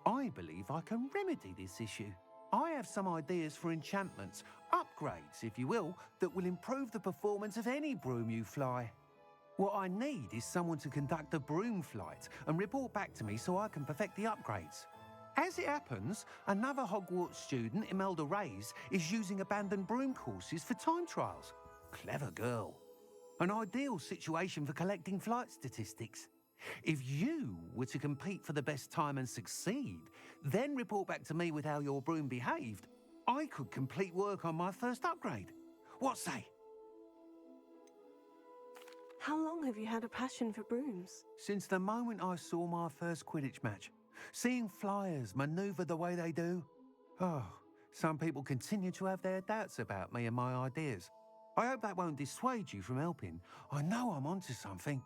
I believe I can remedy this issue. I have some ideas for enchantments, upgrades, if you will, that will improve the performance of any broom you fly. What I need is someone to conduct a broom flight and report back to me so I can perfect the upgrades. As it happens, another Hogwarts student, Imelda Reyes, is using abandoned broom courses for time trials. Clever girl. An ideal situation for collecting flight statistics. If you were to compete for the best time and succeed, then report back to me with how your broom behaved, I could complete work on my first upgrade. What say? How long have you had a passion for brooms? Since the moment I saw my first Quidditch match, seeing flyers manoeuvre the way they do. Oh, some people continue to have their doubts about me and my ideas. I hope that won't dissuade you from helping. I know I'm onto something.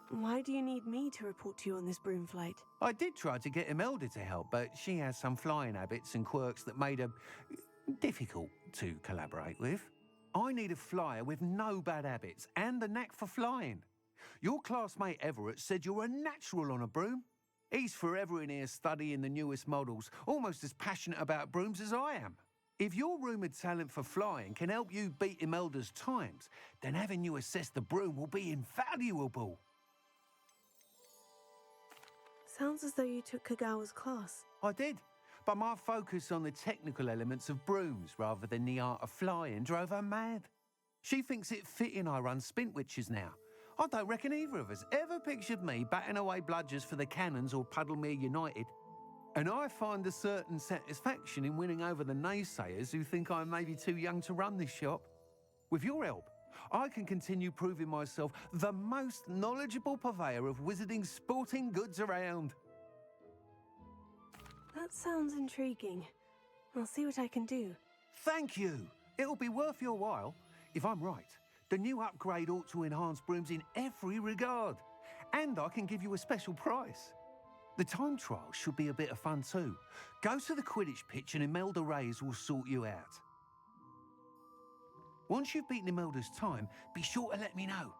Why do you need me to report to you on this broom flight? I did try to get Imelda to help, but she has some flying habits and quirks that made her difficult to collaborate with. I need a flyer with no bad habits and the knack for flying. Your classmate Everett said you're a natural on a broom. He's forever in here studying the newest models, almost as passionate about brooms as I am. If your rumoured talent for flying can help you beat Imelda's times, then having you assess the broom will be invaluable. Sounds as though you took Kagawa's class. I did, but my focus on the technical elements of brooms rather than the art of flying drove her mad. She thinks it fitting I run Spintwitches now. I don't reckon either of us ever pictured me batting away bludgers for the Cannons or Puddlemere United. And I find a certain satisfaction in winning over the naysayers who think I'm maybe too young to run this shop. With your help, I can continue proving myself the most knowledgeable purveyor of wizarding sporting goods around. That sounds intriguing. I'll see what I can do. Thank you. It'll be worth your while. If I'm right, the new upgrade ought to enhance brooms in every regard. And I can give you a special price. The time trial should be a bit of fun too. Go to the Quidditch pitch and Imelda Reyes will sort you out. Once you've beaten Imelda's time, be sure to let me know.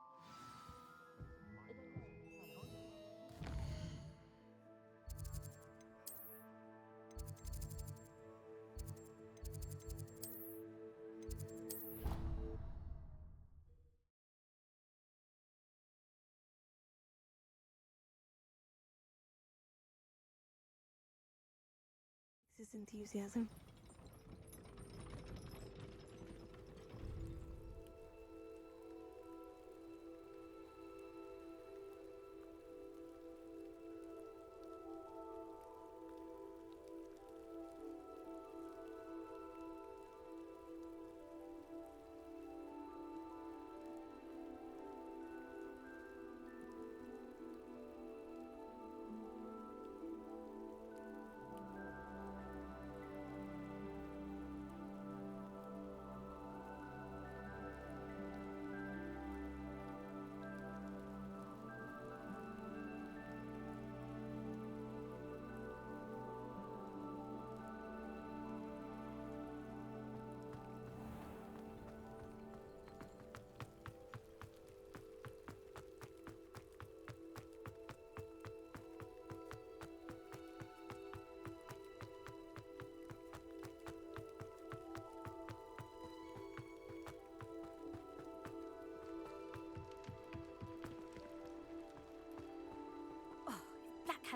This is enthusiasm.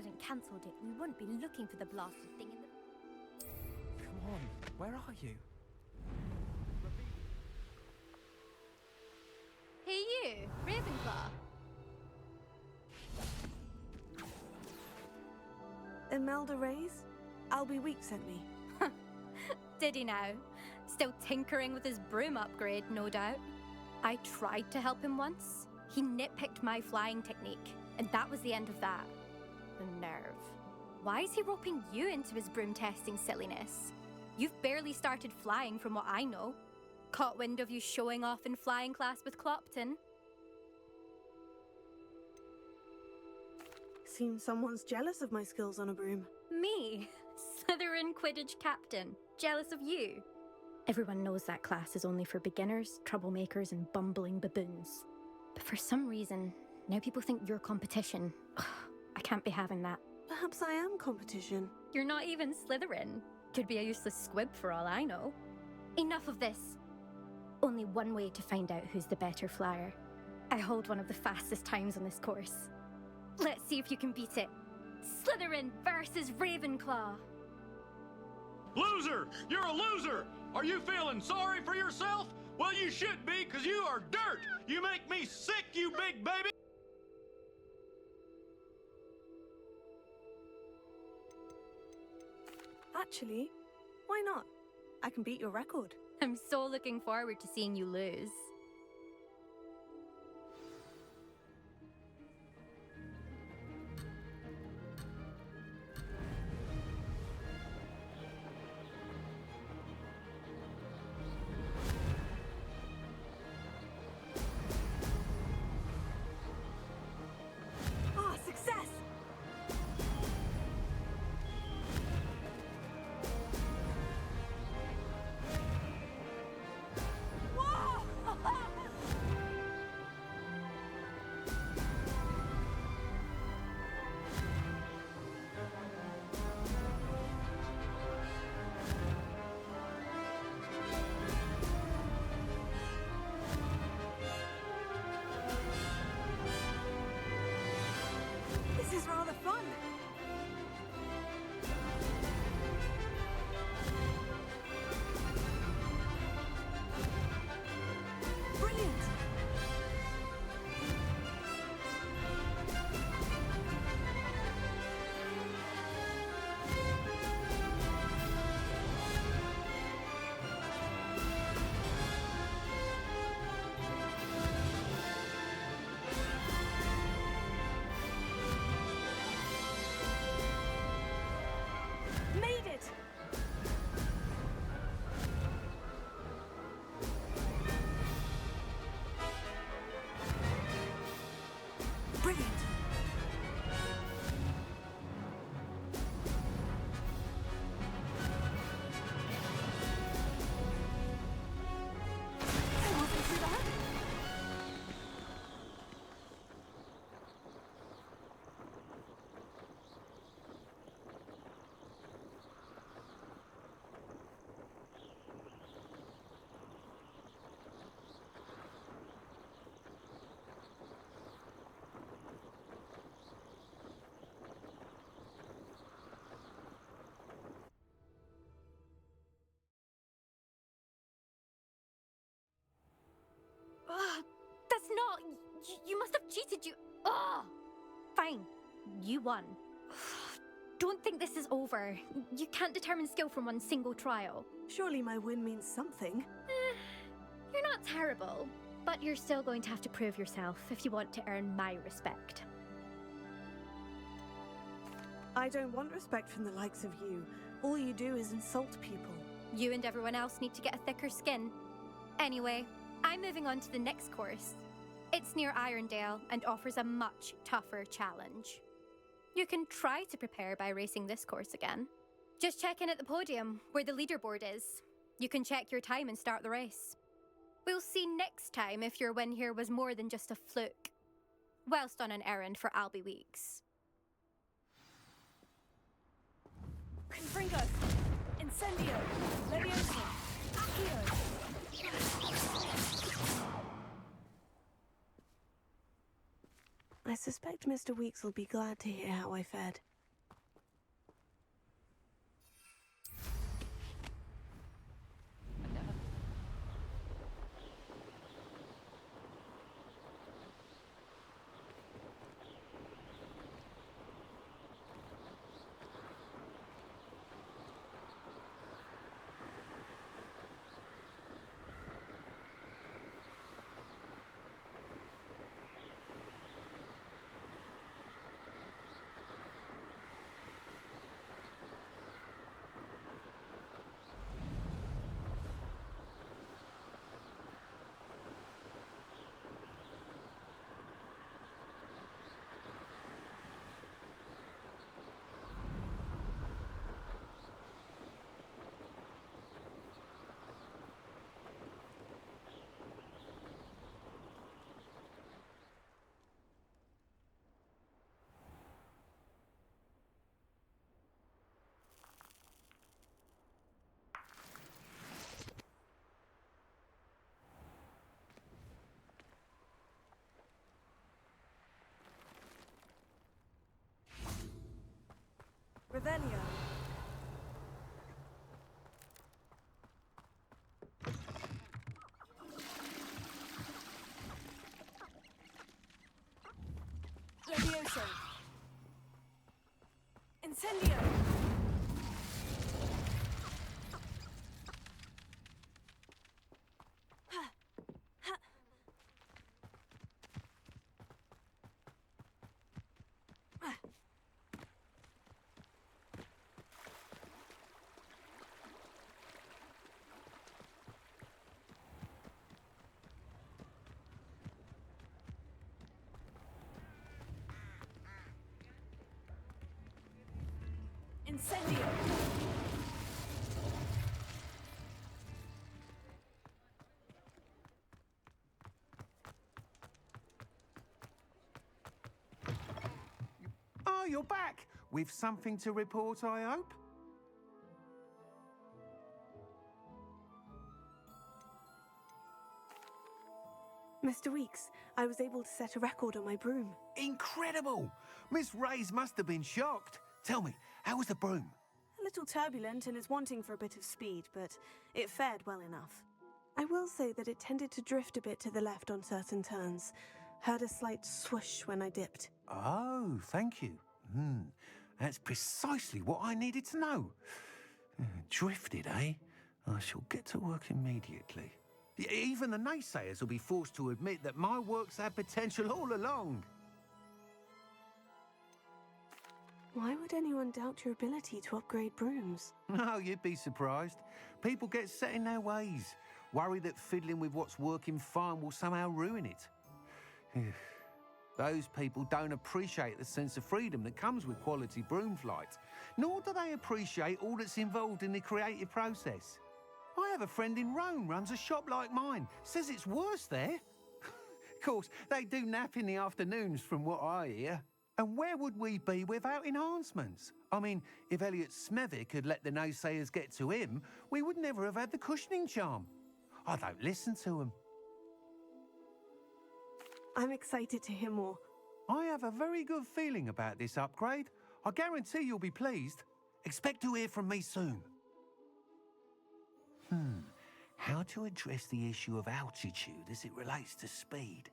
hadn't cancelled it, we wouldn't be looking for the blasted thing in the... Come on, where are you? Hey you, Ravenclaw. Imelda Reyes? Albie Week sent me. Did he now? Still tinkering with his broom upgrade, no doubt. I tried to help him once. He nitpicked my flying technique, and that was the end of that. The nerve. Why is he roping you into his broom testing silliness? You've barely started flying from what I know. Caught wind of you showing off in flying class with Clopton. Seems someone's jealous of my skills on a broom. Me? Slytherin Quidditch captain. Jealous of you? Everyone knows that class is only for beginners, troublemakers, and bumbling baboons. But for some reason, now people think you're competition. Ugh, I can't be having that. Perhaps I am competition. You're not even Slytherin. Could be a useless squib for all I know. Enough of this. Only one way to find out who's the better flyer. I hold one of the fastest times on this course. Let's see if you can beat it. Slytherin versus Ravenclaw. Loser! You're a loser! Are you feeling sorry for yourself? Well, you should be, because you are dirt! You make me sick, you big baby! Actually, why not? I can beat your record. I'm so looking forward to seeing you lose. Ah, success! Whoa! This is rather fun. Brilliant. Made it. Brilliant. That wasn't too bad. That's not... You must have cheated, you... Ugh! Fine. You won. Don't think this is over. You can't determine skill from one single trial. Surely my win means something. You're not terrible, but you're still going to have to prove yourself if you want to earn my respect. I don't want respect from the likes of you. All you do is insult people. You and everyone else need to get a thicker skin. Anyway, I'm moving on to the next course. It's near Irondale and offers a much tougher challenge. You can try to prepare by racing this course again. Just check in at the podium, where the leaderboard is. You can check your time and start the race. We'll see next time if your win here was more than just a fluke. Whilst on an errand for Albie Weeks. Confringo. Incendio. Leviosa. Accio. I suspect Mr. Weeks will be glad to hear how I fared. Levioso! Incendio! Incendio! Oh, you're back! With something to report, I hope? Mr. Weeks, I was able to set a record on my broom. Incredible! Miss Reyes must have been shocked. Tell me, how was the broom? A little turbulent and is wanting for a bit of speed, but it fared well enough. I will say that it tended to drift a bit to the left on certain turns. Heard a slight swoosh when I dipped. Oh, thank you. That's precisely what I needed to know. Drifted, eh? I shall get to work immediately. Even the naysayers will be forced to admit that my work's had potential all along. Why would anyone doubt your ability to upgrade brooms? No, you'd be surprised. People get set in their ways, worry that fiddling with what's working fine will somehow ruin it. Those people don't appreciate the sense of freedom that comes with quality broom flight, nor do they appreciate all that's involved in the creative process. I have a friend in Rome runs a shop like mine, says it's worse there. Of course, they do nap in the afternoons from what I hear. And where would we be without enhancements? I mean, if Elliot Smethwick had let the naysayers get to him, we would never have had the cushioning charm. I don't listen to him. I'm excited to hear more. I have a very good feeling about this upgrade. I guarantee you'll be pleased. Expect to hear from me soon. How to address the issue of altitude as it relates to speed?